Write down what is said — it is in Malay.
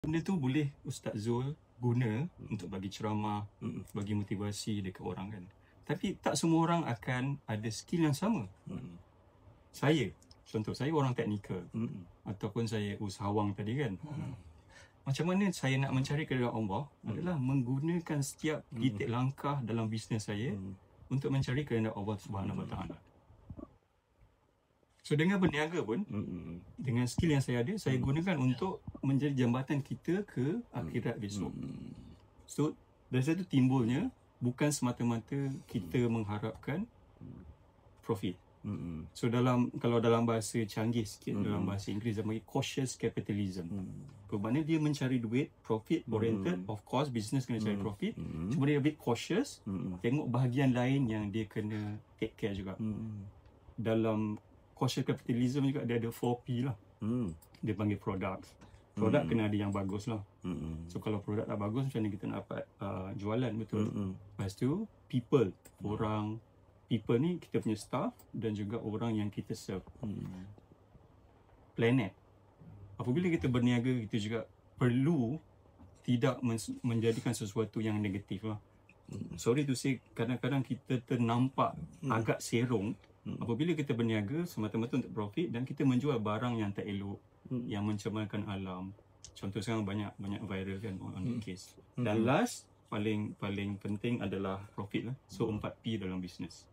Benda tu boleh Ustaz Zul guna untuk bagi ceramah, bagi motivasi dekat orang kan. Tapi tak semua orang akan ada skill yang sama. Saya, contoh saya orang teknikal, ataupun saya usahawan tadi kan. Macam mana saya nak mencari keridaan Allah adalah menggunakan setiap titik langkah dalam bisnes saya untuk mencari keridaan Allah Subhanahu Wa Taala. So dengan berniaga pun, dengan skill yang saya ada, saya gunakan untuk menjadi jambatan kita ke akhirat besok. So dari situ timbulnya bukan semata-mata kita mengharapkan profit. So kalau dalam bahasa canggih sikit, dalam bahasa Inggeris dia panggil cautious capitalism. Bermakna dia mencari duit, profit oriented, of course business kena cari profit, cuma dia a bit cautious, tengok bahagian lain yang dia kena take care juga. Dalam cautious capitalism juga dia ada 4P lah. Dia panggil products. Produk kena ada yang bagus lah. So kalau produk tak bagus, macam mana kita nak dapat jualan, betul? Lepas tu people ni kita punya staff dan juga orang yang kita serve. Planet. Apabila kita berniaga, kita juga perlu tidak menjadikan sesuatu yang negatif lah. Sorry to say, kadang-kadang kita ternampak agak serong apabila kita berniaga semata-mata untuk profit dan kita menjual barang yang tak elok, yang mencemarkan alam. Contoh sekarang banyak viral kan on the case. Dan last, paling penting adalah profit lah. So 4P dalam bisnes.